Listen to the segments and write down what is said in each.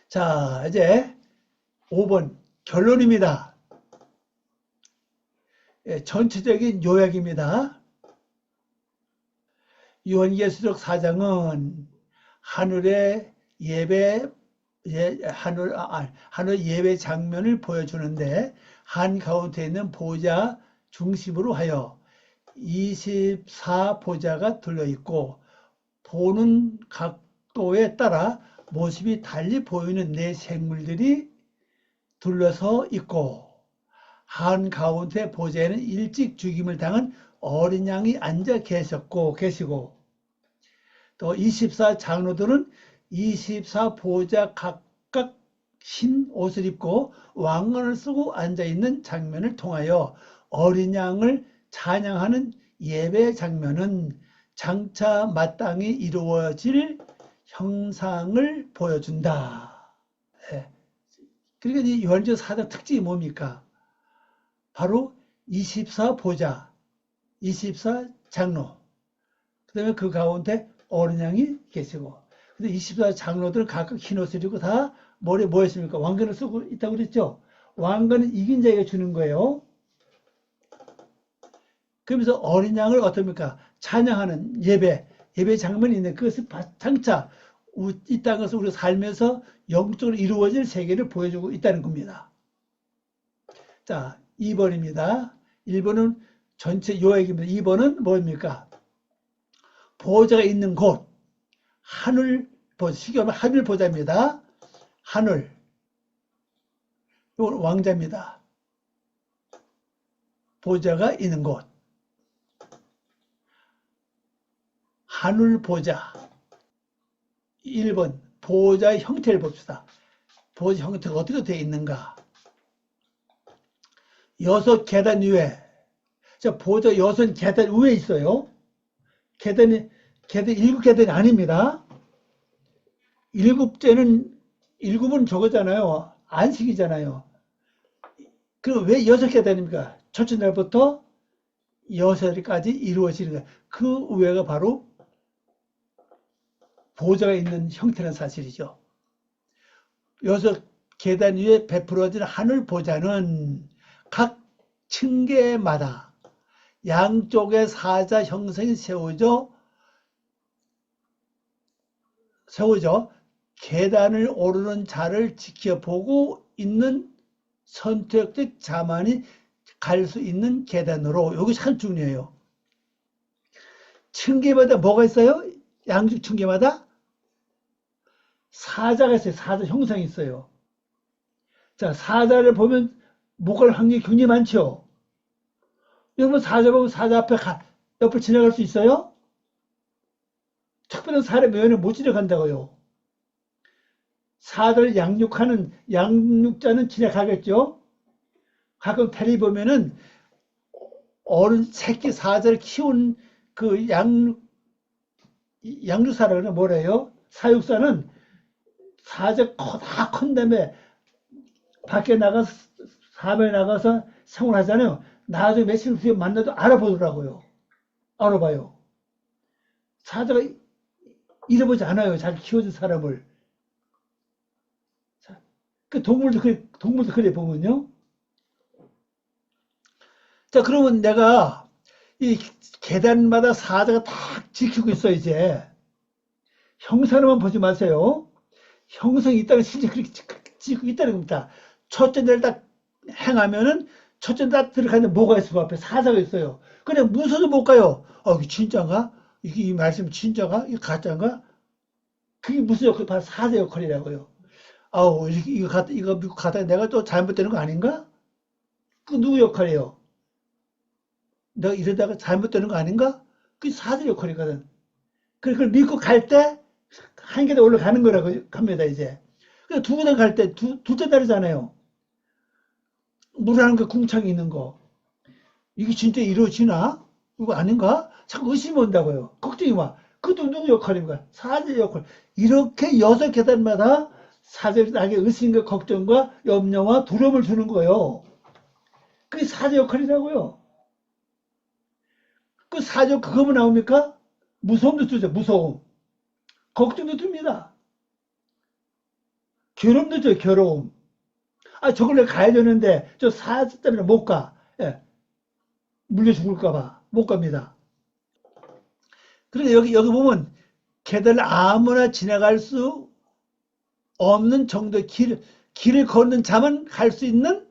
자, 이제 5번 결론입니다. 예, 전체적인 요약입니다. 요한계시록 4장은 하늘의 예배, 하늘 예배 장면을 보여주는데 한가운데 있는 보좌 중심으로 하여 24보좌가 들려있고 보는 각도에 따라 모습이 달리 보이는 네 생물들이 둘러서 있고 한가운데 보좌에는 일찍 죽임을 당한 어린 양이 앉아 계시고 또 24장로들은 24보좌 각각 흰 옷을 입고 왕관을 쓰고 앉아있는 장면을 통하여 어린 양을 찬양하는 예배 장면은 장차 마땅히 이루어질 형상을 보여준다. 예. 그러니까 이 요한계시록 4장 특징이 뭡니까? 바로 24보좌, 24장로, 그 다음에 그 가운데 어린 양이 계시고, 근데 24장로들은 각각 흰 옷을 입고 다 머리에 뭐 했습니까? 왕관을 쓰고 있다고 그랬죠? 왕관은 이긴 자에게 주는 거예요. 그러면서 어린 양을 어떻습니까? 찬양하는 예배 장면이 있는데 그것을 장차 이 땅에서 우리가 살면서 영적으로 이루어질 세계를 보여주고 있다는 겁니다. 자, 2번입니다. 1번은 전체 요약입니다. 2번은 뭡니까? 보호자가 있는 곳, 하늘 보좌, 쉽게 말하면 하늘 보좌입니다. 하늘, 이건 왕자입니다. 보좌가 있는 곳, 하늘 보좌. 1번, 보호자의 형태를 봅시다. 보호자 형태가 어떻게 되어 있는가? 6계단 위에, 자, 보호자 6계단 위에 있어요. 계단이 7계단이 아닙니다. 7은 저거잖아요. 안식이잖아요. 그럼 왜 6계단입니까? 첫째 날부터 여섯까지 이루어지는 거예요. 그 우회가 바로 보호자가 있는 형태는 사실이죠. 6계단 위에 베풀어진 하늘 보좌는 각 층계마다 양쪽의 사자 형성이 세워져 계단을 오르는 자를 지켜보고 있는 선택적 자만이 갈 수 있는 계단으로, 여기 참 중요해요. 층계마다 뭐가 있어요? 양쪽 층계마다 사자가 있어요. 사자 형상이 있어요. 자, 사자를 보면 못 갈 확률이 굉장히 많죠. 여러분 사자 보면 사자 앞에 옆을 지나갈 수 있어요? 특별한 사람의 면에 못 지나간다고요. 사자를 양육하는 양육자는 지나가겠죠. 가끔 텔레비 보면은 어른 새끼 사자를 키운 그 양육사라 그러나 뭐래요? 사육사는 사자 다 큰 다음에 밖에 나가서 사회에 나가서 생활하잖아요. 나중에 며칠 후에 만나도 알아보더라고요. 알아봐요. 사자가 잃어보지 않아요. 잘 키워준 사람을. 그 동물도 그래 보면요. 자, 그러면 내가 이 계단마다 사자가 다 지키고 있어, 이제. 형상으로만 보지 마세요. 형성이 있다는 실제 그렇게 지키고 있다는 겁니다. 첫째 날을 딱 행하면은 첫째 날 들어가는데 뭐가 있어? 앞에 사자가 있어요. 그냥 무서워서 못 가요. 이게 진짜인가? 이게 이 말씀 진짜가? 이게 가짜인가? 그게 무슨 역할? 바로 사자 역할이라고요. 아우, 이거 믿고 가다가 내가 또 잘못되는 거 아닌가? 그 누구 역할이에요? 내가 이러다가 잘못되는 거 아닌가? 그게 사자 역할이거든. 그걸 믿고 갈 때, 한 계단 올라가는 거라고 합니다, 이제. 두 계단 갈 때, 둘째 달이잖아요. 물하는 거 궁창이 있는 거. 이게 진짜 이루어지나? 이거 아닌가? 자꾸 의심이 온다고요. 걱정이 와. 그것도 누구 역할인가? 사제 역할. 이렇게 6계단마다 사제에게 의심과 걱정과 염려와 두려움을 주는 거예요. 그게 사제 역할이라고요. 그 사제 그거만 나옵니까? 무서움도 주죠. 무서움. 걱정도 듭니다. 괴로움도 죠, 괴로움. 아, 저걸 내가 가야 되는데, 저 사자 때문에 못 가. 예, 물려 죽을까봐 못 갑니다. 그리고 여기 보면, 계단을 아무나 지나갈 수 없는 정도의 길을 걷는 자만 갈 수 있는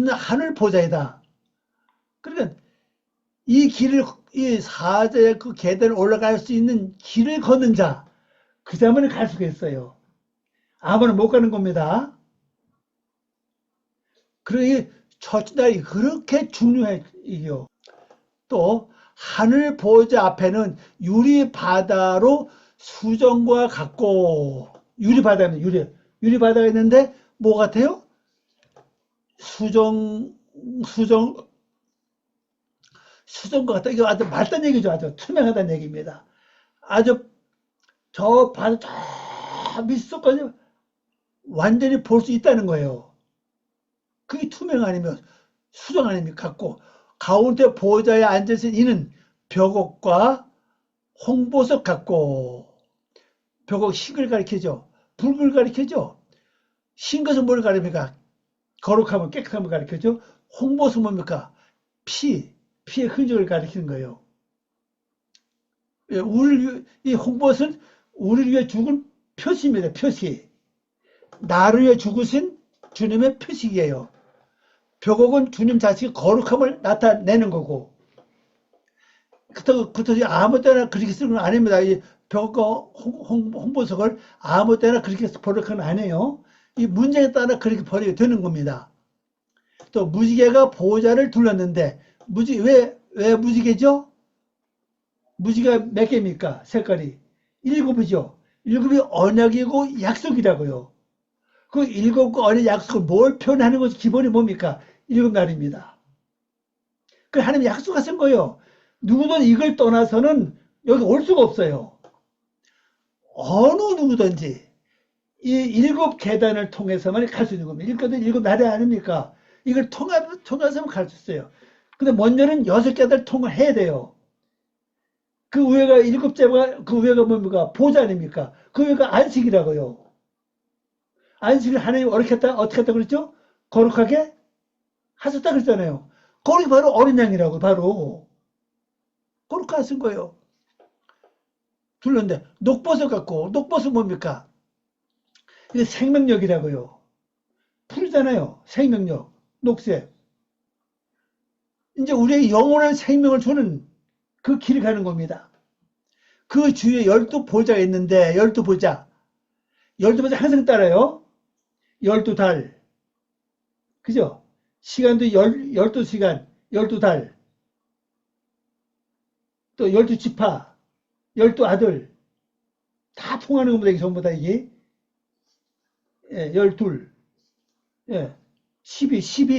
하늘 보좌이다. 그러니까 이 사자의 그 계단을 올라갈 수 있는 길을 걷는 자, 그 자만이 갈 수가 있어요. 아무나 못 가는 겁니다. 그러니 첫날이 그렇게 중요해요. 또 하늘 보좌 앞에는 유리 바다로 수정과 같고, 유리 바다입니다. 유리 바다가 있는데 뭐 같아요? 수정 수정 수정과 같다. 이거 아주 맞다는 얘기죠. 아주 투명하다는 얘기입니다. 아주 저 바다 저 밑속까지 완전히 볼 수 있다는 거예요. 그게 투명 아니면 수정 아닙니까? 같고, 가운데 보좌에 앉으신 이는 벽옥과 홍보석 같고, 벽옥 흰을 가리키죠. 붉을 가리키죠. 흰 것은 뭘 가립니까? 거룩함을 깨끗함을 가리키죠. 홍보석 뭡니까? 피의 흔적을 가리키는 거예요. 예, 이 홍보석은 우리를 위해 죽은 표시입니다. 표시. 나를 위해 죽으신 주님의 표식이에요. 벽옥은 주님 자신의 거룩함을 나타내는 거고, 그렇다고 아무 때나 그렇게 쓰는 건 아닙니다. 이 벽옥과 홍보석을 아무 때나 그렇게 버리는 건 아니에요. 이 문제에 따라 그렇게 버리게 되는 겁니다. 또 무지개가 보호자를 둘렀는데, 왜 무지개죠? 무지개가 몇 개입니까? 색깔이. 7이죠. 7이 언약이고 약속이라고요. 그 7과 언약 약속을 뭘 표현하는 것이 기본이 뭡니까? 7날입니다. 그 하나님이 약속하신 거예요. 누구든 이걸 떠나서는 여기 올 수가 없어요. 어느 누구든지 이 7계단을 통해서만 갈 수 있는 겁니다. 7날이 아닙니까? 이걸 통해서만 갈 수 있어요. 근데 먼저는 6계단을 통해야 돼요. 그 위에가 7제가, 그 위에가 뭡니까? 보좌 아닙니까? 그 위에가 안식이라고요. 안식을 하나님 어떻게 했다 그랬죠? 거룩하게 하셨다 그랬잖아요. 거룩이 바로 어린 양이라고, 바로. 거룩하신 거예요. 둘렀는데, 녹버섯 같고, 녹버섯 뭡니까? 이게 생명력이라고요. 풀이잖아요. 생명력. 녹색. 이제 우리의 영원한 생명을 주는 그 길을 가는 겁니다. 그 주위에 12보좌가 있는데, 12보좌. 12보좌 항상 따라요. 12달. 그죠? 시간도 12시간, 12달. 또 12지파, 12아들. 다 통하는 겁니다. 이게 전부 다 이게. 예, 12. 예. 12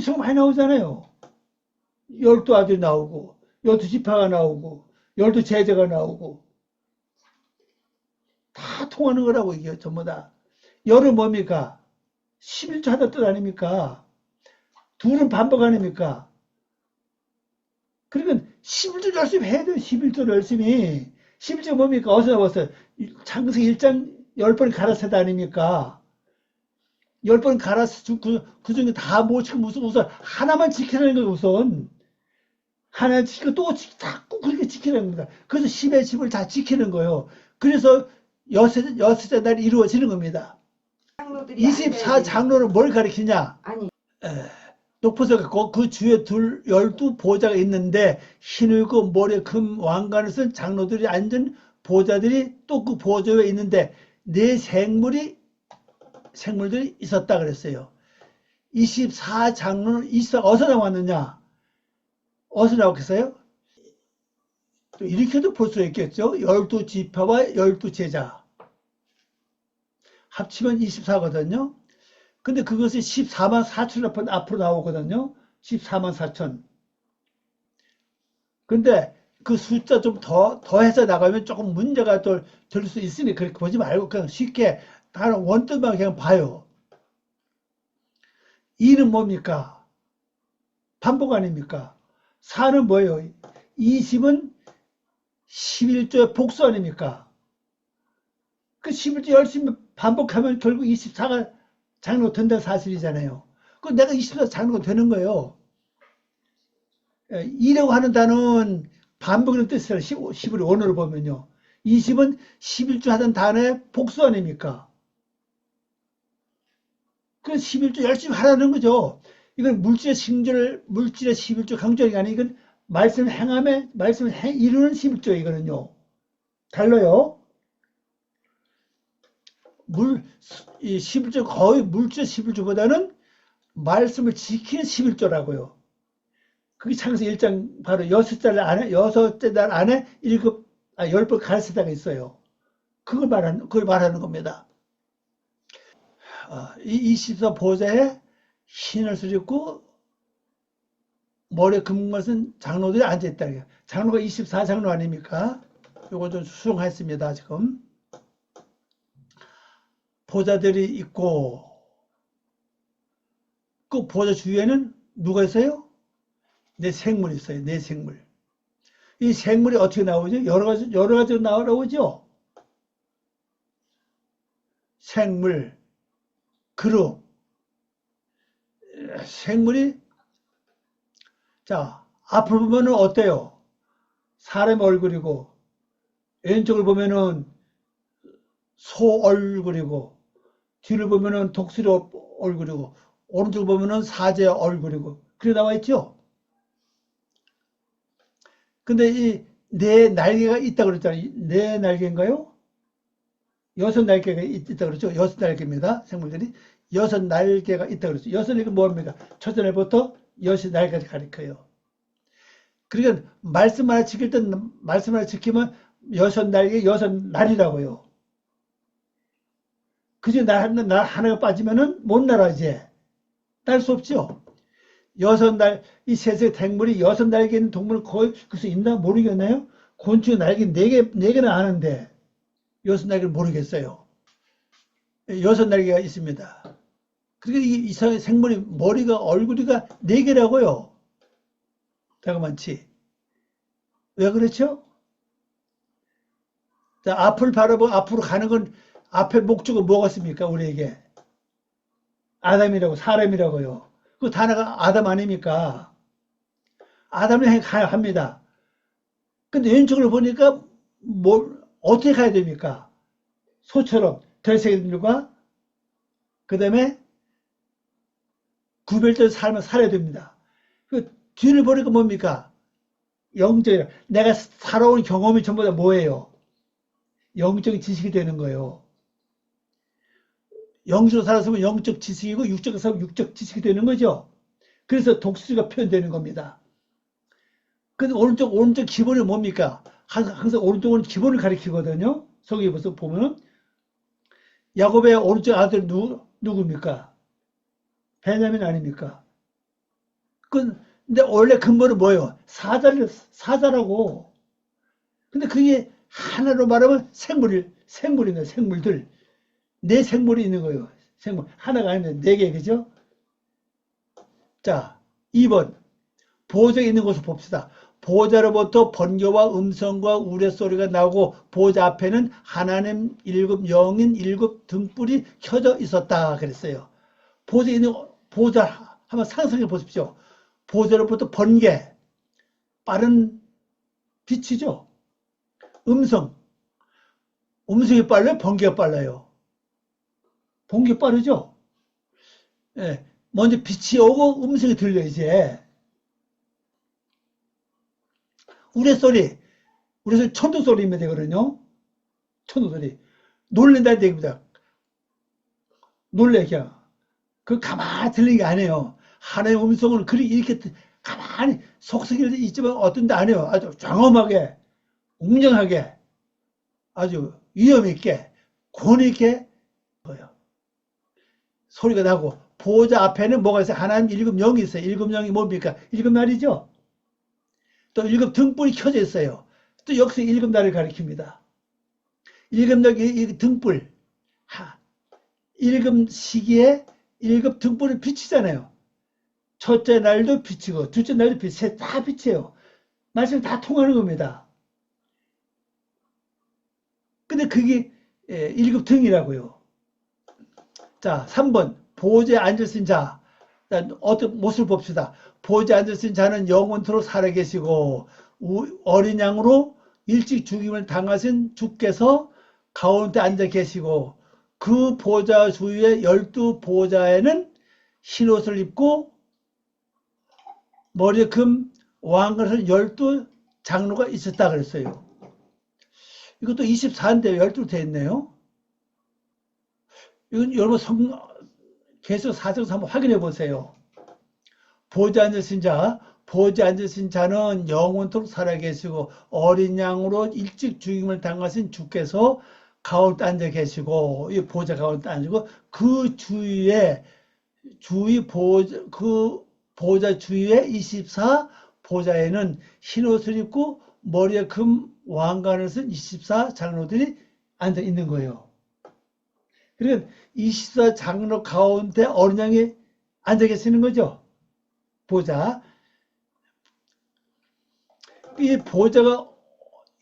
처음 많이 나오잖아요. 12아들이 나오고, 12지파가 나오고, 12제자가 나오고. 다 통하는 거라고, 이게 전부 다. 열은 뭡니까? 11조 하다 뜻 아닙니까? 둘은 반복 아닙니까? 그러니까 11조 열심히 해야 돼요. 11조를 열심히. 11조 뭡니까? 어디서 나왔어요? 창세기 1장 10번 갈아세다 아닙니까? 10번 갈아서 그 중에 다 못 지키면 우선 하나만 지키라는 거예요. 우선. 하나 지키고 또 자꾸 그렇게 지키라는 겁니다. 그래서 10의 10을 다 지키는 거예요. 그래서 여섯째 날이 이루어지는 겁니다. 24장로는 뭘 가리키냐? 아니, 높아서 갖고 그 주에 12보좌가 있는데 흰을고 모래 금 왕관을 쓴 장로들이 앉은 보좌들이 또 그 보좌 위에 있는데 네 생물들이 있었다 그랬어요. 24장로는 어디서 나왔느냐? 어디서 나왔겠어요? 또 이렇게도 볼 수 있겠죠. 12지파와 12제자 합치면 24거든요. 근데 그것이 14만 4천 앞으로 나오거든요. 14만 4천. 근데 그 숫자 좀 더해서 나가면 조금 문제가 또 될 수 있으니 그렇게 보지 말고 그냥 쉽게 다른 원뜻만 그냥 봐요. 2는 뭡니까? 반복 아닙니까? 4는 뭐예요? 20은 11조의 복수 아닙니까? 그 11조 열심히 반복하면 결국 24가 장로가 된다는 사실이잖아요. 그 내가 24 장로가 되는 거예요. 이라고 하는 단어는 반복이라는 뜻이에요. 10을 원어로 보면요. 20은 11조 하던 단어의 복수 아닙니까? 그 11조 열심히 하라는 거죠. 이건 물질의 11조 강조하는 게 아니고 이건 말씀 행함에, 말씀을 이루는 11조 이거는요. 달라요. 이 11조 거의 물질 11조보다는 말씀을 지키는 11조라고요. 그게 창세기 1장 바로 여섯째 달 안에 10번 가르치다가 있어요. 그걸 말하는 겁니다. 이 24 보좌에 흰을 수립고 머리에 금을 쓴 장로들이 앉아있다. 장로가 24장로 아닙니까? 요거 좀 수정했습니다. 지금 보좌들이 있고 그 보좌 주위에는 누가 있어요? 내 생물이 있어요. 내 생물. 이 생물이 어떻게 나오죠? 여러 가지로 나오죠. 생물, 그룹, 생물이 자 앞을 보면은 어때요? 사람 얼굴이고 왼쪽을 보면은 소 얼굴이고 뒤를 보면은 독수리 얼굴이고 오른쪽을 보면은 사제 얼굴이고 그래 나와 있죠. 근데 이 네 날개가 있다 그랬잖아요. 네 날개인가요? 6날개가 있다 그랬죠. 6날개입니다. 생물들이 6날개가 있다 그랬죠. 6날개가 뭡니까? 첫째 날부터 6날개까지 가리켜요. 그러니까 말씀 하나 지킬 땐 말씀 하나 지키면 6날개 6날이라고요. 그중에 날 하나가 빠지면은 못 날아 이제. 날 수 없죠. 6날 이 세상의 생물이 6날개 있는 동물은 거의 그수 있나 모르겠나요? 곤충의 날개 4개나 아는데 6날개를 모르겠어요. 6날개가 있습니다. 그러니까 이 생물이 머리가 얼굴이가 4개라고요. 되게 많지. 왜 그렇죠? 자, 앞을 바라보고 앞으로 가는 건 앞에 목적은 뭐가 있습니까? 우리에게 아담이라고 사람이라고요. 그 단어가 아담 아닙니까? 아담을 향해 가야 합니다. 근데 왼쪽으로 보니까 어떻게 가야 됩니까? 소처럼 들새들과 그 다음에 구별된 삶을 살아야 됩니다. 그 뒤를 보니까 뭡니까? 영적이라. 내가 살아온 경험이 전부 다 뭐예요? 영적 지식이 되는 거예요. 영적으로 살았으면 영적 지식이고 육적으로 살면 육적 지식이 되는 거죠. 그래서 독수리가 표현되는 겁니다. 근데 오른쪽 기본이 뭡니까? 항상 오른쪽은 기본을 가리키거든요. 성경에 보면은 야곱의 오른쪽 아들 누굽니까? 베냐민 아닙니까? 근데 원래 근본은 뭐예요? 사자라고. 근데 그게 하나로 말하면 생물이네, 생물들. 네 생물이 있는 거예요. 생물. 하나가 아니라 4개, 그죠? 자, 2번. 보좌에 있는 것을 봅시다. 보좌로부터 번개와 음성과 우레소리가 나고 보좌 앞에는 하나님 7 영인 7 등불이 켜져 있었다 그랬어요. 보좌에 있는 보좌 한번 상상해 보십시오. 보좌로부터 번개, 빠른 빛이죠. 음성이 빨라요? 번개가 빨라요? 번개 빠르죠? 예, 먼저 빛이 오고 음성이 들려 이제. 우레소리 천둥소리면 되거든요. 천둥소리. 놀랜다는 얘기입니다. 놀래 그냥. 그 가만히 들리는 게 아니에요. 하나의 음성은 이렇게 가만히 속삭일 있지만 어떤 데 안 해요. 아주 장엄하게 웅장하게 아주 위험 있게 권위 있게 소리가 나고 보호자 앞에는 뭐가 있어요? 하나님 7 영이 있어요. 7 영이 뭡니까? 7 날이죠. 또 7 등불이 켜져 있어요. 또 여기서 7 날을 가리킵니다. 7 날 등불 7 시기에 7 등불을 비치잖아요. 첫째 날도 비치고 둘째 날도 비치 다 비치예요. 말씀이 다 통하는 겁니다. 근데 그게 1급 등이라고요. 자, 3번 보좌에 앉으신 자. 어떤 모습을 봅시다. 보좌에 앉으신 자는 영원토록 살아계시고 어린 양으로 일찍 죽임을 당하신 주께서 가운데 앉아 계시고 그 보좌 주위에 12보좌에는 흰옷을 입고 머리에 금 왕관을 12장로가 있었다 그랬어요. 이것도 24인데 12로 되어 있네요. 이건 여러분 계속 사정서 한번 확인해 보세요. 보좌에 앉으신 자, 보좌에 앉으신 자는 영원토록 살아계시고 어린 양으로 일찍 죽임을 당하신 주께서 가운데 앉아 계시고 이 보좌 가운데 앉고 그 주위에 그 보좌 주위에 24보좌에는 흰옷을 입고 머리에 금 왕관을 쓴 24장로들이 앉아 있는 거예요. 그러니까 24장로 가운데 어린 양이 앉아 계시는 거죠. 보좌. 이 보좌가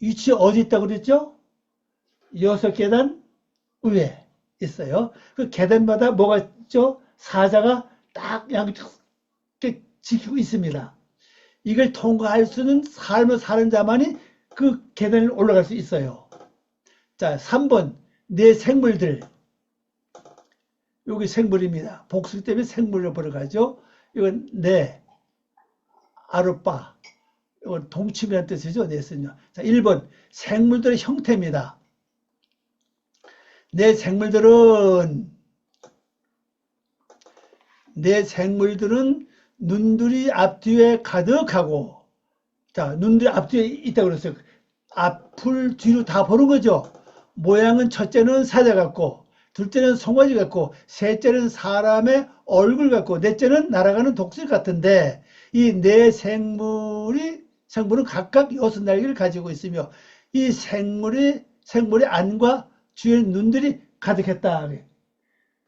위치 어디 있다고 그랬죠? 6계단 위에 있어요. 그 계단마다 뭐가 있죠? 사자가 딱 양쪽에 지키고 있습니다. 이걸 통과할 수는 삶을 사는 자만이 그 계단을 올라갈 수 있어요. 자, 3번 내 생물들. 여기 생물입니다. 복수 때문에 생물로 벌어가죠. 이건 내 아르빠. 이건 동침이라는 뜻이죠. 넷은요. 자, 1번 생물들의 형태입니다. 내 생물들은 눈들이 앞뒤에 가득하고, 자, 눈들이 앞뒤에 있다고 그랬어요. 앞을 뒤로 다 보는 거죠. 모양은 첫째는 사자 같고, 둘째는 송아지 같고, 셋째는 사람의 얼굴 같고, 넷째는 날아가는 독수리 같은데, 이 네 생물은 각각 6날개를 가지고 있으며, 이 생물의 안과 주위에 눈들이 가득했다.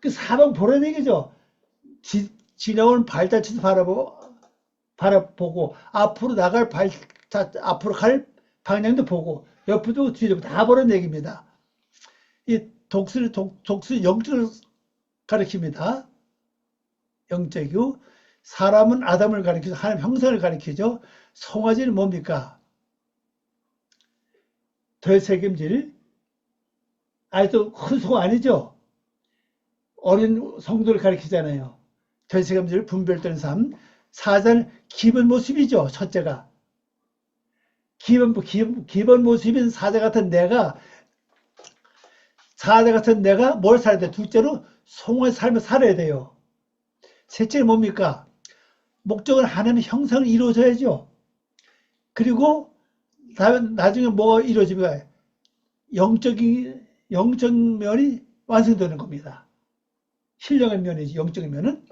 그 사방 보라는 얘기죠. 지나온 발자취도 바라보고, 앞으로 앞으로 갈 방향도 보고, 옆에도 뒤도 다 보라는 얘기입니다. 이 독수리 영적을 가리킵니다. 영적이고, 사람은 아담을 가리키죠. 하나님 형상을 가리키죠. 송아지는 뭡니까? 되새김질. 아직도 큰 송 아니죠? 어린 성도를 가리키잖아요. 되새김질, 분별되는 삶. 사자는 기본 모습이죠. 첫째가. 기본 모습인 사자 같은 내가 뭘 살아야 돼? 둘째로 송아지 삶을 살아야 돼요. 셋째는 뭡니까? 목적은 하나님의 형상을 이루어져야죠. 그리고 나중에 뭐가 이루어지면 영적 면이 완성되는 겁니다. 신령한 면이지, 영적인 면은.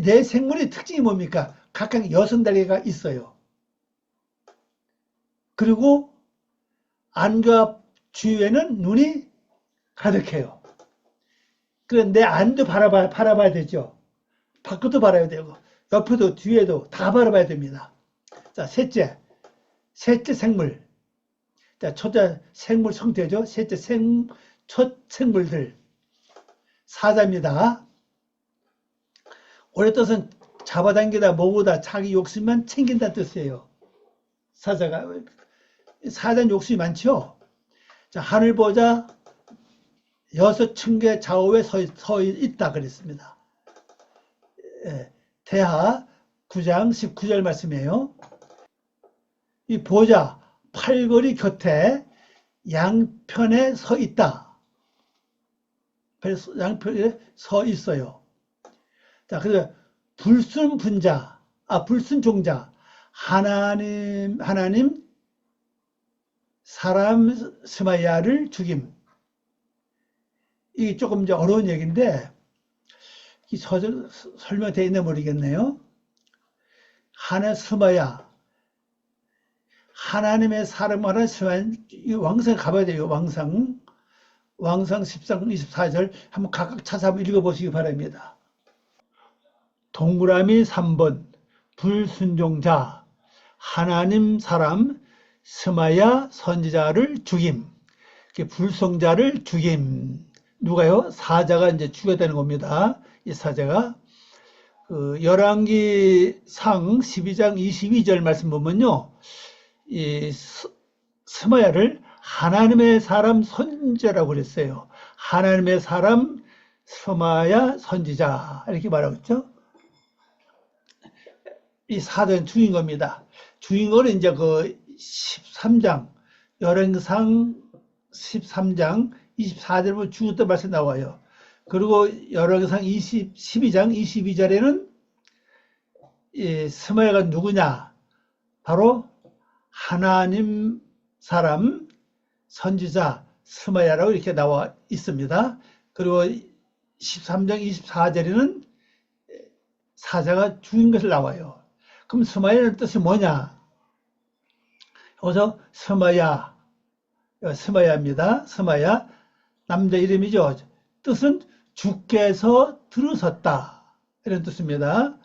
내 생물의 특징이 뭡니까? 각각 6날개가 있어요. 그리고 안과 주위에는 눈이 가득해요. 그래, 내 안도 바라봐야 되죠. 밖도 바라봐야 되고, 옆에도 뒤에도 다 바라봐야 됩니다. 자, 셋째 생물. 자, 첫째 생물 성태죠. 셋째 첫 생물들. 사자입니다. 올해 뜻은 잡아당기다, 모으다, 자기 욕심만 챙긴다는 뜻이에요. 사자는 욕심이 많죠. 자, 하늘 보자 6층계 좌우에 서 있다 그랬습니다. 대하 9장 19절 말씀이에요. 이 보좌 팔걸이 곁에 양편에 서 있다. 양편에 서 있어요. 자, 그래서 불순종자, 하나님 사람 스마야를 죽임. 이게 조금 이제 어려운 얘기인데, 이 서절 설명되어 있나 모르겠네요. 하나 스마야. 하나님의 사람하는 스마야, 왕성 가봐야 돼요, 왕성 13, 24절 한번 각각 찾아서 한번 읽어보시기 바랍니다. 동그라미 3번, 불순종자, 하나님 사람, 스마야 선지자를 죽임. 불송자를 죽임. 누가요? 사자가 이제 죽였다는 겁니다. 이 사자가. 열왕기상 12장 22절 말씀 보면요. 이 스마야를 하나님의 사람 선지자라고 그랬어요. 하나님의 사람 스마야 선지자 이렇게 말하고 있죠. 이 사자는 죽인 겁니다. 죽인 거는 이제 그 13장 열왕기상 13장 24절부터 죽었다 말씀 나와요. 그리고 열왕기상 12장 22절에는 이 스마야가 누구냐? 바로 하나님 사람 선지자 스마야라고 이렇게 나와 있습니다. 그리고 13장 24절에는 사자가 죽인 것을 나와요. 그럼 스마야는 뜻이 뭐냐? 여기서 스마야입니다. 스마야 남자 이름이죠. 뜻은 주께서 들으셨다 이런 뜻입니다.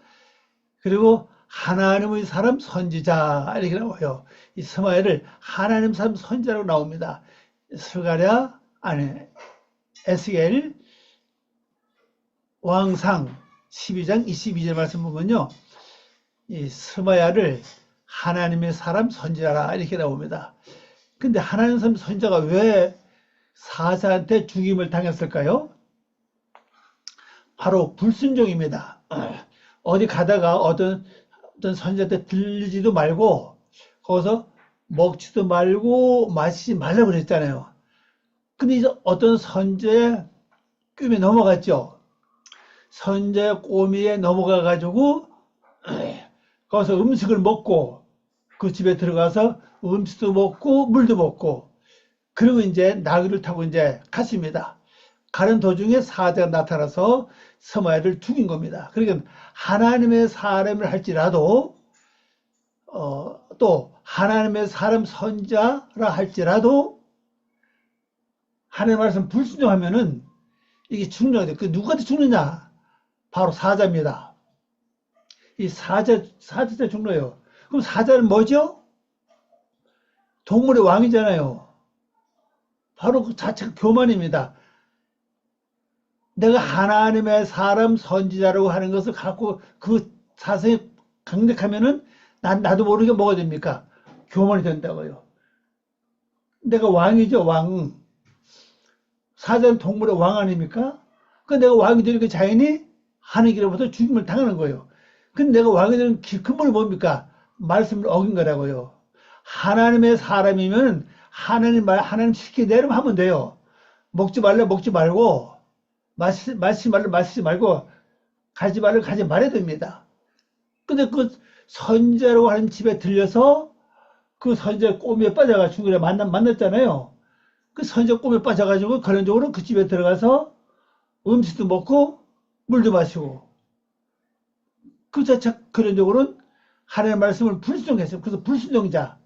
그리고 하나님의 사람 선지자 이렇게 나와요. 이 스마야를 하나님 사람 선지자라고 나옵니다. 스가랴 안에 에스겔 왕상 12장 22절 말씀 보면요. 이 스마야를 하나님의 사람 선지자라 이렇게 나옵니다. 근데 하나님 사람 선지자가 왜 사자한테 죽임을 당했을까요? 바로 불순종입니다. 어디 가다가 어떤 선지자한테 들리지도 말고 거기서 먹지도 말고 마시지 말라고 그랬잖아요. 근데 이제 어떤 선지자의 꿈에 넘어갔죠. 선지자의 꼬미에 넘어가 가지고 거기서 음식을 먹고 그 집에 들어가서 음식도 먹고 물도 먹고 그리고 이제 나귀를 타고 이제 갔습니다. 가는 도중에 사자가 나타나서 스마야를 죽인 겁니다. 그러니까 하나님의 사람을 할지라도 또 하나님의 사람 선자라 할지라도 하나님의 말씀 불순종하면은 이게 죽는 거예요. 그 누구한테 죽느냐? 바로 사자입니다. 이 사자한테 죽는 거예요. 그럼 사자는 뭐죠? 동물의 왕이잖아요. 바로 그 자체가 교만입니다. 내가 하나님의 사람 선지자라고 하는 것을 갖고 그 사상에 강력하면은 나도 모르게 뭐가 됩니까? 교만이 된다고요. 내가 왕이죠, 왕. 사자는 동물의 왕 아닙니까? 그 내가 왕이 되니까 자연히 하는 길로부터 죽임을 당하는 거예요. 근데 내가 왕이 되는 근본이 뭡니까? 말씀을 어긴 거라고요. 하나님의 사람이면 하나님 시키게 내려면 하면 돼요. 먹지 말래 먹지 말고 마시지 말래 마시지 말고 가지 말래 가지 말아야 됩니다. 근데 그 선지자라고 하는 집에 들려서 그 선지자 꼬미에 빠져가지고 만났잖아요. 그 선지자 꼬미에 빠져가지고 그런적으로 그 집에 들어가서 음식도 먹고 물도 마시고 그 자체 그런적으로는 하나님의 말씀을 불순종했어요. 그래서 불순종자.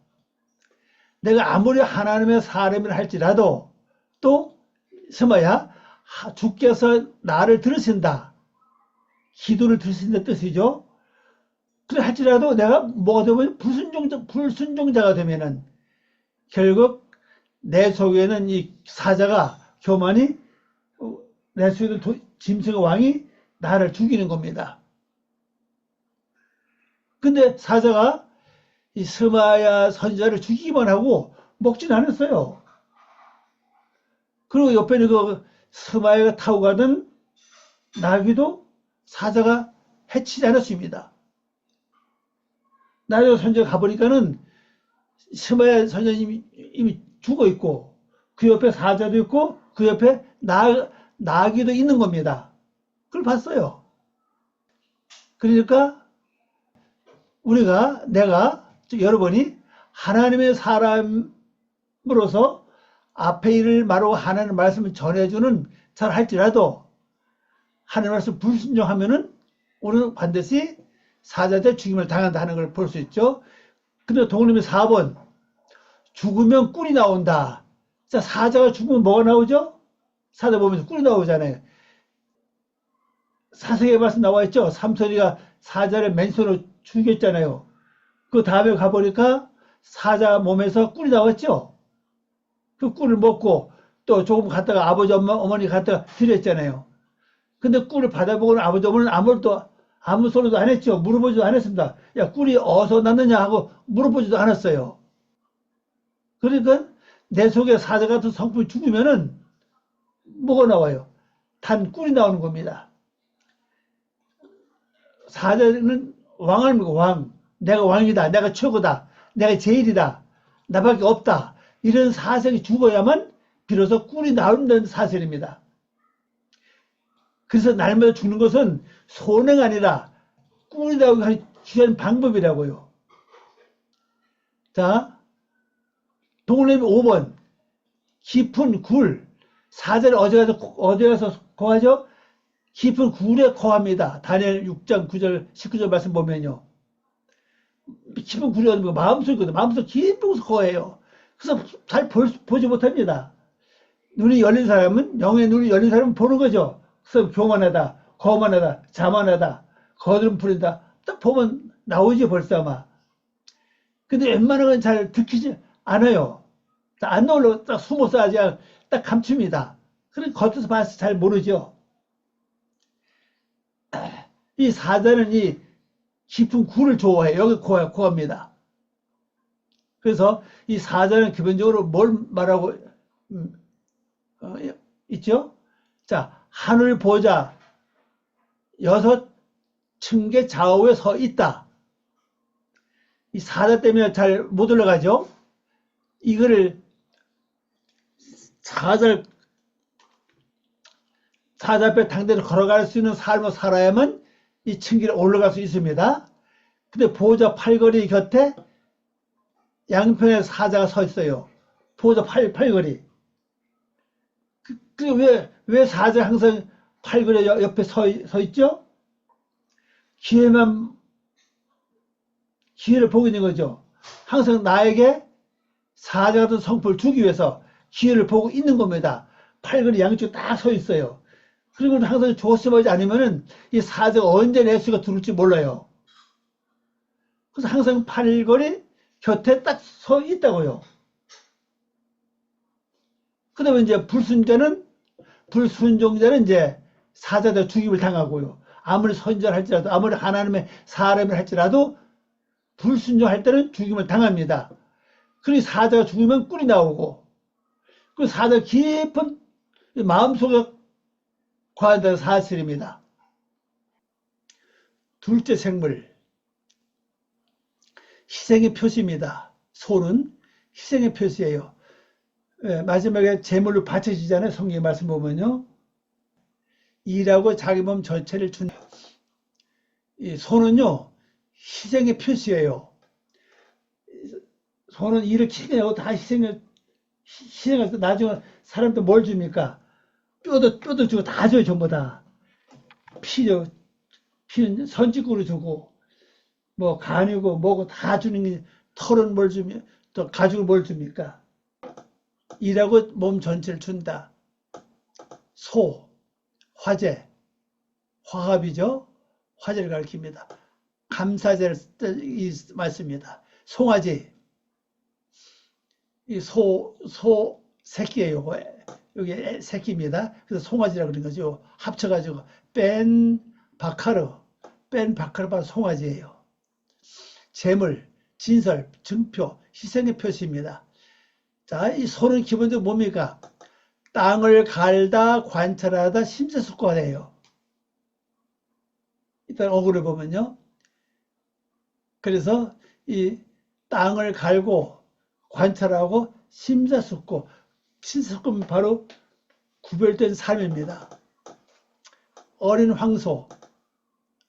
내가 아무리 하나님의 사람이라 할지라도 또 스마야 주께서 나를 들으신다. 기도를 들으신다 뜻이죠. 그래 할지라도 내가 뭐가 되면 불순종자가 되면은 결국 내 속에는 이 사자가 교만이 내 속에는 짐승의 왕이 나를 죽이는 겁니다. 근데 사자가 이 스마야 선지자를 죽이기만 하고 먹진 않았어요. 그리고 옆에는 그 스마야가 타고 가던 나귀도 사자가 해치지 않았습니다. 나귀 선지자가 가보니까는 스마야 선지자님이 이미 죽어 있고 그 옆에 사자도 있고 그 옆에 나귀도 있는 겁니다. 그걸 봤어요. 그러니까 여러분이 하나님의 사람으로서 앞에 일을 말하고 하나님의 말씀을 전해주는 잘 할지라도 하나님의 말씀 불순종하면은 우리는 반드시 사자한테 죽임을 당한다는 걸 볼 수 있죠. 근데 동그라미 4번 죽으면 꿀이 나온다. 자, 사자가 죽으면 뭐가 나오죠? 사자 보면서 꿀이 나오잖아요. 사세기에 말씀 나와 있죠. 삼손이가 사자를 맨손으로 죽였잖아요. 그 다음에 가보니까 사자 몸에서 꿀이 나왔죠. 그 꿀을 먹고 또 조금 갔다가 아버지 어머니 갔다가 드렸잖아요. 근데 꿀을 받아보고는 아버지 어머니는 아무 소리도 안 했죠. 물어보지도 않았습니다. 야, 꿀이 어디서 났느냐 하고 물어보지도 않았어요. 그러니까 내 속에 사자 같은 성품이 죽으면은 뭐가 나와요? 단 꿀이 나오는 겁니다. 사자는 왕입니다. 왕. 내가 왕이다. 내가 최고다. 내가 제일이다. 나밖에 없다. 이런 사색이 죽어야만 비로소 꿀이 나오는 사설입니다. 그래서 날마다 죽는 것은 손해가 아니라 꿀이 나오기 위한 방법이라고요. 자, 동물내비 5번. 깊은 굴. 사자를 어디 가서 거하죠? 깊은 굴에 거합니다. 다니엘 6장 9절, 19절 말씀 보면요. 깊은 굴이 어디 마음속이거든요. 마음속 깊은 곳에 거해요. 그래서 잘 보지 못합니다. 눈이 열린 사람은, 영의 눈이 열린 사람은 보는 거죠. 그래서 교만하다, 거만하다, 자만하다, 거드름 부린다. 딱 보면 나오지 벌써 아마. 근데 웬만한 건 잘 들키지 않아요. 안 나오려고 딱 숨어서 아직 딱 감춥니다. 그래서 겉에서 봐서 잘 모르죠. 이 사자는 이 깊은 굴을 좋아해요. 여기 고합니다. 그래서 이 사자는 기본적으로 뭘 말하고 있죠? 자, 하늘 보자 6층계 좌우에 서 있다. 이 사자 때문에 잘 못 올라가죠? 이거를 사자 앞에 당대로 걸어갈 수 있는 삶을 살아야만 이 층계를 올라갈 수 있습니다. 근데 보호자 팔걸이 곁에 양편에 사자가 서 있어요. 보호자 팔걸이. 왜 사자가 항상 팔걸이 옆에 서 있죠? 기회를 보고 있는 거죠. 항상 나에게 사자 같은 성품을 주기 위해서 기회를 보고 있는 겁니다. 팔걸이 양쪽 딱 서 있어요. 그리고 항상 조심하지 않으면은 이 사자가 언제 내 수가 들어올지 몰라요. 그래서 항상 팔걸이 곁에 딱 서 있다고요. 그 다음에 이제 불순종자는 이제 사자도 죽임을 당하고요. 아무리 선전할지라도, 아무리 하나님의 사람을 할지라도 불순종할 때는 죽임을 당합니다. 그리고 사자가 죽으면 꿀이 나오고, 그 사자 깊은 마음속에 거한다는 사실입니다. 둘째 생물, 희생의 표시입니다. 소는 희생의 표시예요. 마지막에 제물로 바쳐지잖아요. 성경의 말씀 보면요. 일하고 자기 몸 전체를 준 이 소는요. 희생의 표시예요. 소는 일을 키내고 다 희생해서 나중에 사람도 뭘 줍니까? 뼈도 주고 다 줘요. 전부 다. 피는 선짓구로 주고 뭐 간이고 뭐고 다 주는 게 털은 뭘 주면 또 가죽을 뭘 줍니까? 일하고 몸 전체를 준다. 소, 화재, 화합이죠. 화재를 가리킵니다. 감사제를 이 말씀입니다. 송아지, 이 소 새끼예요. 여기 새끼입니다. 그래서 송아지라고 그러는 거죠. 합쳐가지고 뺀 바카르 바로 송아지예요. 재물, 진설, 증표, 희생의 표시입니다. 자, 이 소는 기본적으로 뭡니까? 땅을 갈다, 관찰하다, 심사숙고하래요. 일단 어구를 보면요. 그래서 이 땅을 갈고 관찰하고 심사숙고는 바로 구별된 삶입니다. 어린 황소,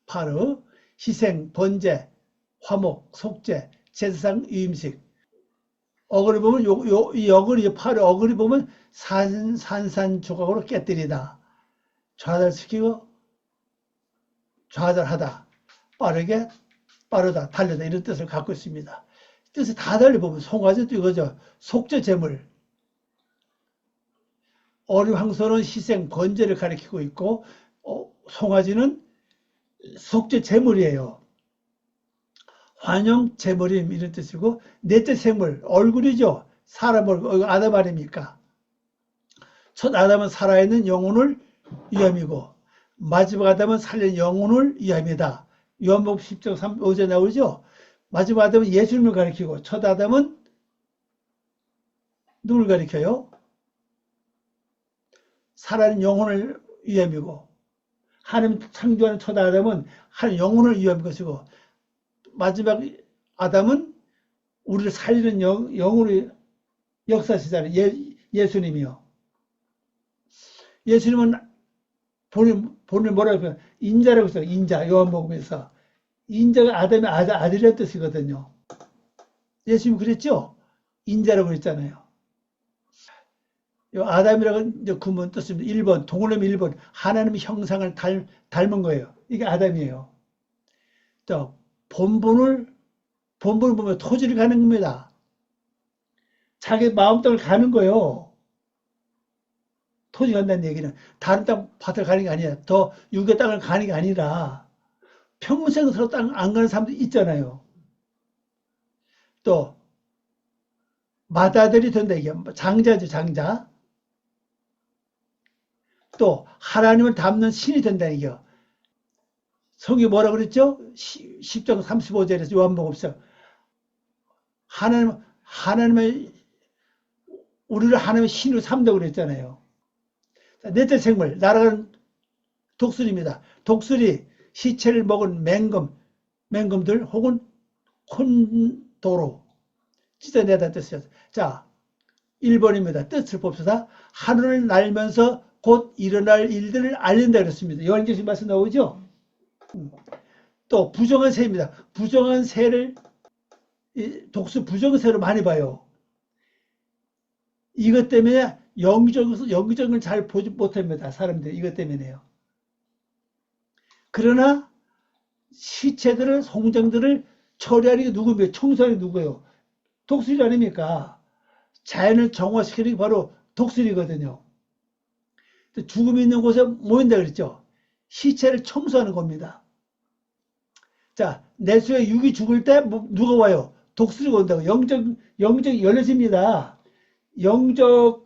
바로 희생, 번제, 화목, 속죄, 제사상, 유임식. 어글을 보면 이 어글이 팔의 어글이 보면 산산조각으로 깨뜨리다, 좌절시키고 좌절하다, 빠르다, 달려다 이런 뜻을 갖고 있습니다. 뜻이 다 달리 보면 송아지도 이거죠. 속죄 제물. 어린 황소는 희생, 번제를 가리키고 있고 송아지는 속죄 제물이에요. 환영, 재물임 이런 뜻이고, 넷째 생물, 얼굴이죠. 사람 얼굴, 아담 아닙니까? 첫 아담은 살아있는 영혼을 위함이고, 마지막 아담은 살린 영혼을 위함이다. 요한복음 10장 5절 나오죠. 마지막 아담은 예수님을 가리키고, 첫 아담은 누굴 가리켜요? 살아있는 영혼을 위함이고, 하나님 창조하는 첫 아담은 한 영혼을 위한 것이고, 마지막 아담은 우리를 살리는 영혼의 역사시잖아요. 예수님이요. 예수님은 본인 뭐라고 해요? 인자라고 했어요. 인자. 요한복음에서. 인자가 아담의 아들이라는 뜻이거든요. 예수님 그랬죠? 인자라고 그랬잖아요. 아담이라고 이제 구문 뜻입니다. 1번, 동그라미 1번. 하나님의 형상을 닮은 거예요. 이게 아담이에요. 또, 본분을 보면 토지를 가는 겁니다. 자기 마음 땅을 가는 거예요. 토지 간다는 얘기는 다른 땅 밭을 가는 게 아니라 더 육의 땅을 가는 게 아니라 평생 서로 땅 안 가는 사람도 있잖아요. 또 맏아들이 된다 이게 장자죠, 장자. 또 하나님을 닮는 신이 된다 이게. 성이 뭐라 그랬죠? 10장 35절에서 요한복음서 하나님의 우리를 하나님의 신으로 삼다고 그랬잖아요. 넷째 생물, 날아가는 독수리입니다. 독수리, 시체를 먹은 맹금들 혹은 콘도로 찢어내다 뜻이었어요. 자, 1번입니다. 뜻을 봅시다. 하늘을 날면서 곧 일어날 일들을 알린다 그랬습니다. 요한계시록 말씀 나오죠? 또 부정한 새입니다. 부정한 새를 부정한 새로 많이 봐요. 이것 때문에 영적을 잘 보지 못합니다. 사람들이 이것 때문에요. 그러나 시체들을 송장들을 처리하는 게 누구며 청소하는 게 누구예요? 독수리 아닙니까? 자연을 정화시키는 게 바로 독수리거든요. 죽음이 있는 곳에 모인다 그랬죠. 시체를 청소하는 겁니다. 자, 내수의 육이 죽을 때 누가 와요? 독수리가 온다고. 영적이 열려집니다. 영적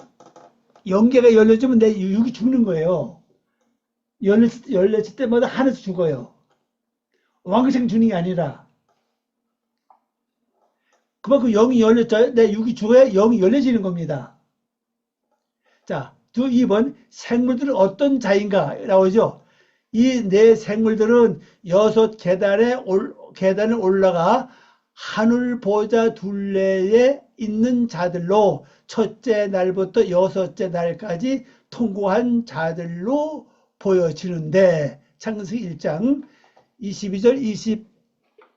영계가 열려지면 내 육이 죽는 거예요. 열렸을 때마다 하나씩 죽어요. 왕생 주는 게 아니라. 그만큼 영이 열렸죠. 내 육이 죽어야 영이 열려지는 겁니다. 자, 2번 생물들은 어떤 자인가 나오죠. 이 네 생물들은 6계단을 올라가 하늘 보좌 둘레에 있는 자들로 첫째 날부터 6째 날까지 통고한 자들로 보여지는데 창세기 1장 22절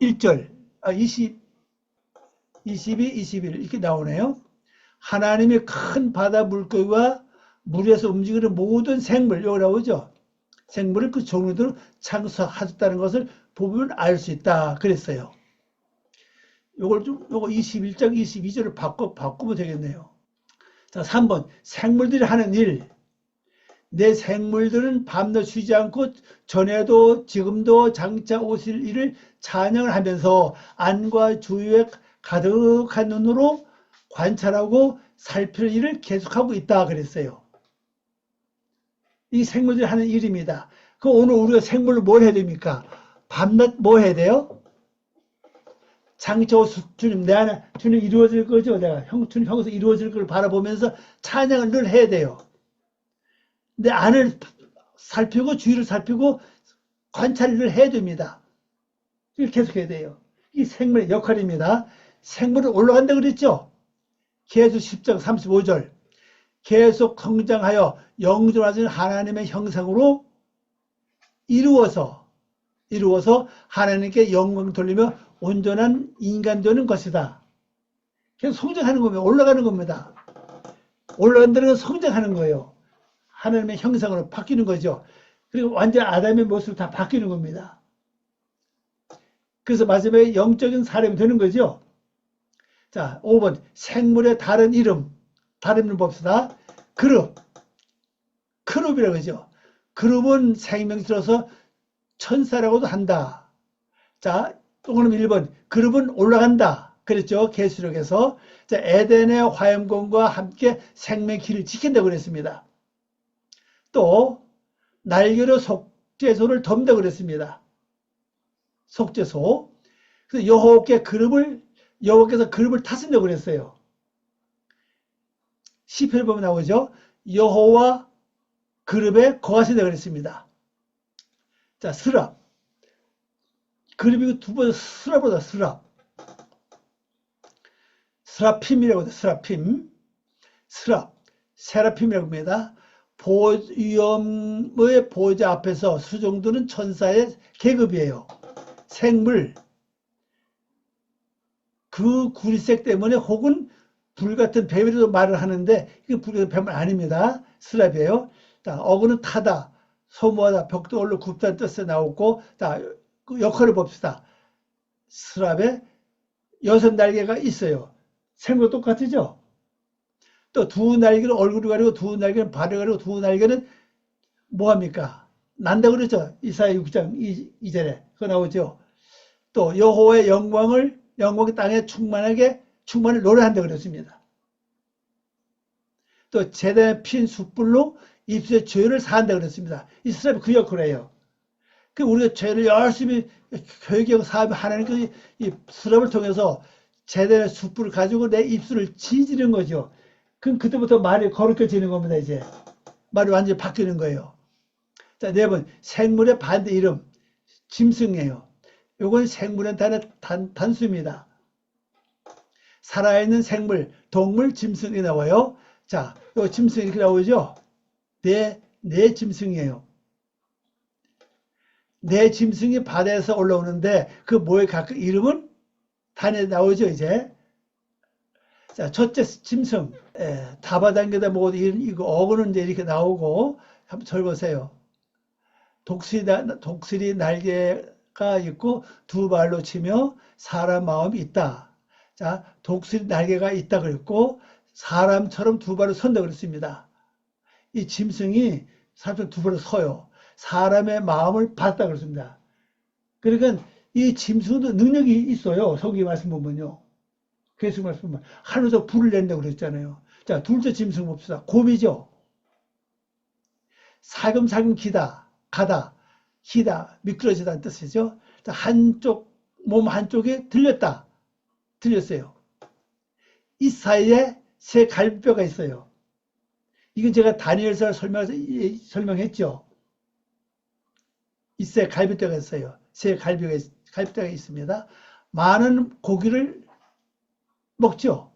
21절 22, 21 이렇게 나오네요. 하나님이 큰 바다 물고기와 물에서 움직이는 모든 생물 여기 나오죠. 생물을 그 종류대로 창조하셨다는 것을 보면 알 수 있다 그랬어요. 요거 21장 22절을 바꾸면 되겠네요. 자, 3번 생물들이 하는 일. 내 생물들은 밤낮 쉬지 않고 전에도 지금도 장차 오실 일을 찬양을 하면서 안과 주위에 가득한 눈으로 관찰하고 살필 일을 계속하고 있다 그랬어요. 이 생물들이 하는 일입니다. 그 오늘 우리가 생물로 뭘 해야 됩니까? 밤낮 뭐 해야 돼요? 장차 주님 내 안에 주님 이루어질 거죠. 내가 주님 형에서 이루어질 걸 바라보면서 찬양을 늘 해야 돼요. 내 안을 살피고 주위를 살피고 관찰을 해야 됩니다. 이걸 계속 해야 돼요. 이 생물의 역할입니다. 생물은 올라간다 그랬죠. 계속 10장 35절 계속 성장하여 영존하신 하나님의 형상으로 이루어서 하나님께 영광 돌리며 온전한 인간 되는 것이다. 계속 성장하는 겁니다. 올라가는 겁니다. 올라간다는 건 성장하는 거예요. 하나님의 형상으로 바뀌는 거죠. 그리고 완전 아담의 모습으로 다 바뀌는 겁니다. 그래서 마지막에 영적인 사람이 되는 거죠. 자, 5번 생물의 다른 이름 봅시다. 그룹이라고 하죠. 그룹은 생명수로서 천사라고도 한다. 자, 동그라미 1번. 그룹은 올라간다. 그랬죠. 계시록에서. 자, 에덴의 화염공과 함께 생명의 길을 지킨다고 그랬습니다. 또 날개로 속죄소를 덮는다고 그랬습니다. 속죄소. 그래서 여호와께서 그룹을 타신다고 그랬어요. 시편 보면 나오죠. 여호와 그룹에 거하신다고 그랬습니다. 자, 스랍. 그룹이 두 번 스랍보다 스랍. 스라핌이라고 해요. 스라핌. 스랍. 세라핌이라고 합니다. 위엄의 보호자 앞에서 수종드는 천사의 계급이에요. 생물. 그 구리색 때문에 혹은 불같은 뱀이라도 말을 하는데 이게 불같은 뱀은 아닙니다. 스랍이에요. 자, 어그는 타다, 소모하다, 벽도 올라 굽다는 뜻에 나오고, 자, 그 역할을 봅시다. 스랍에 6날개가 있어요. 생물도 똑같죠? 또 두 날개는 얼굴을 가리고 두 날개는 발을 가리고 두 날개는 뭐합니까? 난다고 그랬죠? 이사야 6장 2절에 그거 나오죠. 또 여호와의 영광이 땅에 충만을 노래한다고 그랬습니다. 또 제단에 핀 숯불로 입술의 죄를 사한다고 그랬습니다. 이 사람이 그 역할을 해요. 그 우리가 죄를 열심히 회개하고 사하면 하나님께서 이 수랍을 통해서 제단의 숯불을 가지고 내 입술을 지지는 거죠. 그럼 그때부터 말이 거룩해지는 겁니다. 이제 말이 완전히 바뀌는 거예요. 자, 4번 생물의 반대 이름 짐승이에요. 요건 생물은 단수입니다. 살아있는 생물, 동물, 짐승이 나와요. 자, 요 짐승 이렇게 나오죠. 네 짐승이에요. 네 짐승이 바다에서 올라오는데 그 뭐에 각각 이름은 단에 나오죠. 이제 자, 첫째 짐승, 다바당겨다 먹어도 이거 어그는 이제 이렇게 나오고 한번 적어보세요. 독수리 날개가 있고 두 발로 치며 사람 마음이 있다. 자, 독수리 날개가 있다 그랬고 사람처럼 두 발로 선다 그랬습니다. 이 짐승이 사람처럼 두 발로 서요. 사람의 마음을 받다 그랬습니다. 그러니까 이 짐승도 능력이 있어요. 성경 말씀 보면요. 계속 말씀 보면 하늘에서 불을 낸다고 그랬잖아요. 자, 둘째 짐승 봅시다. 곰이죠. 살금살금 가다, 기다, 미끄러지다는 뜻이죠. 자, 몸 한쪽에 들렸어요. 이 사이에 새 갈비뼈가 있어요. 이건 제가 다니엘서 설명했죠. 이 새 갈비뼈가 있어요. 새 갈비뼈가 있습니다. 많은 고기를 먹죠.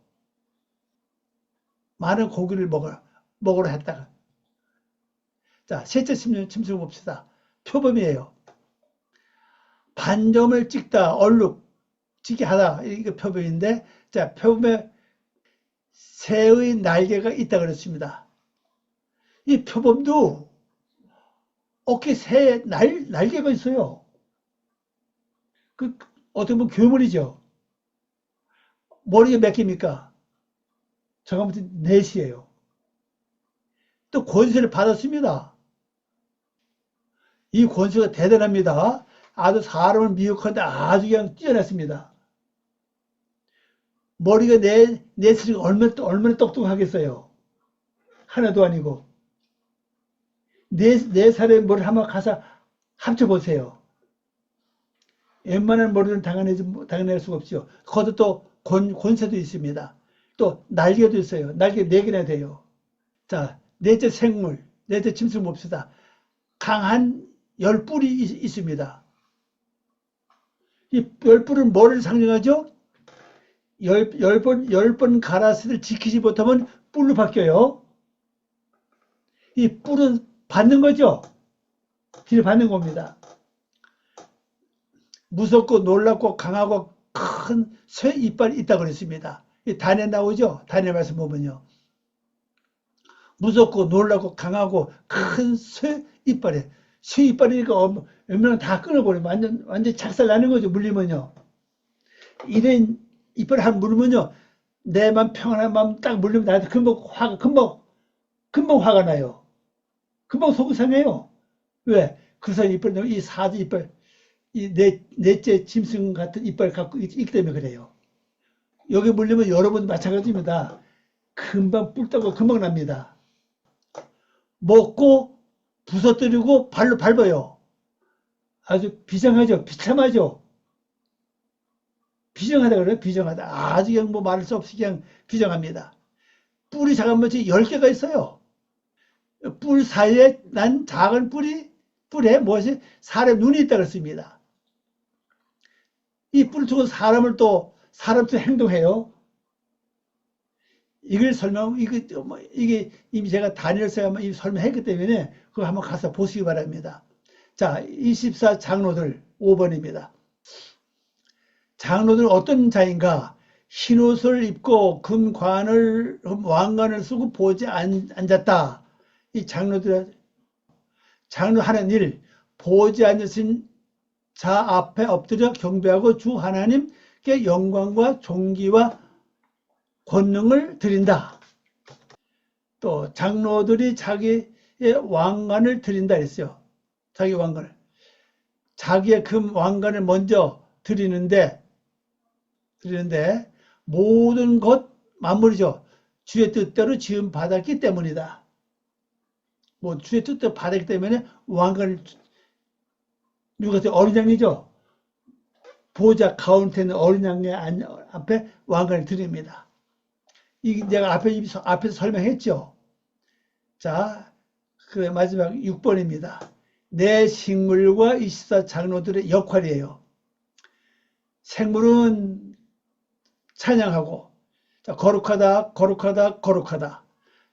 많은 고기를 먹으러 했다가. 자, 셋째 짐승 봅시다. 표범이에요. 반점을 찍다, 찍게 하다. 이게 표범인데, 자, 표범에 새의 날개가 있다 그랬습니다. 이 표범도 어깨에 새 날개가 있어요. 어떻게 보면 괴물이죠. 머리가 몇 개입니까? 제가 볼 때 4시예요. 또 권세를 받았습니다. 이 권세가 대단합니다. 아주 사람을 미혹하는데 아주 그냥 뛰어났습니다. 머리가 네 살이 얼마나 똑똑하겠어요. 하나도 아니고. 네 살의 머리를 한번 가서 합쳐보세요. 웬만한 머리는 당해낼 수가 없죠. 거기도 또 권세도 있습니다. 또 날개도 있어요. 날개 4개나 돼요. 자, 넷째 생물, 넷째 짐승 봅시다. 강한 열뿔이 있습니다. 이 열뿔은 뭐를 상징하죠? 10번 가라스를 지키지 못하면 뿔로 바뀌어요. 이 뿔은 받는 거죠? 뒤를 받는 겁니다. 무섭고 놀랍고 강하고 큰 쇠 이빨이 있다고 그랬습니다. 이 단에 나오죠? 단에 말씀 보면요. 무섭고 놀랍고 강하고 큰 쇠 이빨에. 쇠 이빨이니까 웬만하면 다 끊어버리면 완전 작살 나는 거죠. 물리면요. 이런 이빨을 한 물으면요. 내 맘 평안한 마음 딱 물리면 나한테 금방 화가 나요. 금방 속이 상해요. 왜? 그 사이 이빨, 이 사지 이빨, 이 넷째 짐승 같은 이빨 갖고 있기 때문에 그래요. 여기 물리면 여러분도 마찬가지입니다. 금방 뿔 따고 금방 납니다. 먹고 부서뜨리고 발로 밟아요. 아주 비장하죠. 비참하죠. 비정하다 그래요. 비정하다. 아주 그냥 뭐 말할 수 없이 그냥 비정합니다. 뿔이 작은 것이 10개가 있어요. 뿔 사이에 난 작은 뿔에 무엇이 사람 눈이 있다고 했습니다. 이 뿔을 두고 사람도 행동해요. 이걸 이게 이미 제가 다니엘서에 한번 설명했기 때문에 그거 한번 가서 보시기 바랍니다. 자, 24 장로들 5번입니다. 장로들 어떤 자인가? 흰옷을 입고 왕관을 쓰고 보좌에 앉았다. 이 장로 하는 일, 보좌에 앉으신 자 앞에 엎드려 경배하고 주 하나님께 영광과 존귀와 권능을 드린다. 또 장로들이 자기의 왕관을 드린다 했어요. 자기 왕관을. 자기의 금 왕관을 먼저 드리는데 모든 것 만물이죠. 주의 뜻대로 지음 받았기 때문이다. 뭐 주의 뜻대로 받았기 때문에 왕관을 누가 어린 양이죠. 보좌 가운데 있는 어린 양의 앞에 왕관을 드립니다. 이게 내가 앞에서 설명했죠. 자, 그 마지막 6번입니다. 내 식물과 24 장로들의 역할이에요. 생물은 찬양하고, 자, 거룩하다, 거룩하다, 거룩하다.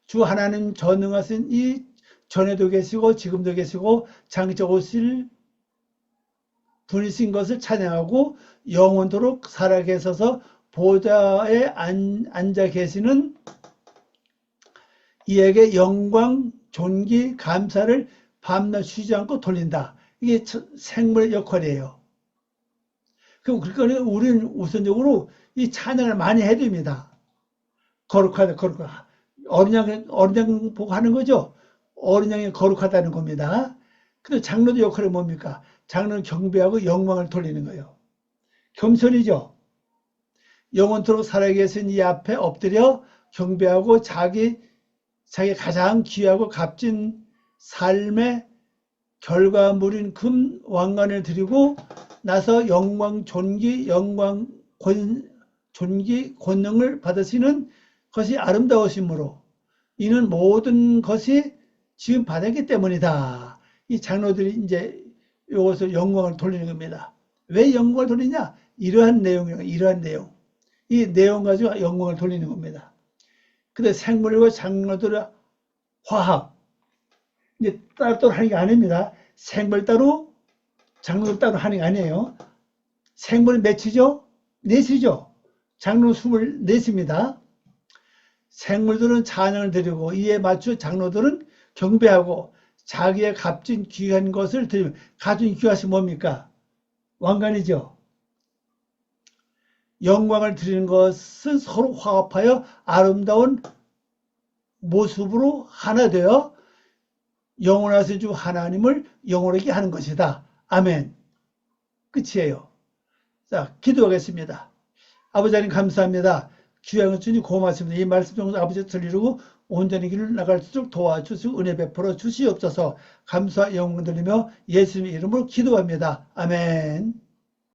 주 하나님 전능하신 이 전에도 계시고 지금도 계시고 장차 오실 분이신 것을 찬양하고 영원토록 살아계셔서 보좌에 앉아 계시는 이에게 영광, 존귀, 감사를 밤낮 쉬지 않고 돌린다. 이게 생물의 역할이에요. 그러니까 우리는 우선적으로 이 찬양을 많이 해야 됩니다. 거룩하다, 거룩하다. 어린 양 보고 하는 거죠. 어린 양이 거룩하다는 겁니다. 근데 장로의 역할이 뭡니까? 장로는 경배하고 영광을 돌리는 거예요. 겸손이죠. 영원토록 살아계신 이 앞에 엎드려 경배하고 자기 가장 귀하고 값진 삶의 결과물인 금 왕관을 드리고 나서 영광, 존귀, 존귀, 권능을 받으시는 것이 아름다우심으로 이는 모든 것이 지금 받았기 때문이다. 이 장로들이 이제 이것을 영광을 돌리는 겁니다. 왜 영광을 돌리냐? 이러한 내용이에요. 이러한 내용. 이 내용 가지고 영광을 돌리는 겁니다. 근데 생물과 장로들의 화합. 이제 따로 하는 게 아닙니다. 생물 따로, 장로들 따로 하는 게 아니에요. 생물은 몇이죠? 넷이죠. 장로 24입니다. 생물들은 찬양을 드리고 이에 맞춰 장로들은 경배하고 자기의 값진 귀한 것을 드리면 값진 귀하시 뭡니까? 왕관이죠. 영광을 드리는 것은 서로 화합하여 아름다운 모습으로 하나 되어 영원하신 주 하나님을 영원하게 하는 것이다. 아멘. 끝이에요. 자, 기도하겠습니다. 아버지 하나님 감사합니다. 귀한 주님 고맙습니다. 이 말씀 정도 아버지 들리고 온전히 길을 나갈 수 있도록 도와주시고 은혜 베풀어 주시옵소서. 감사와 영광 돌리며 예수님의 이름으로 기도합니다. 아멘.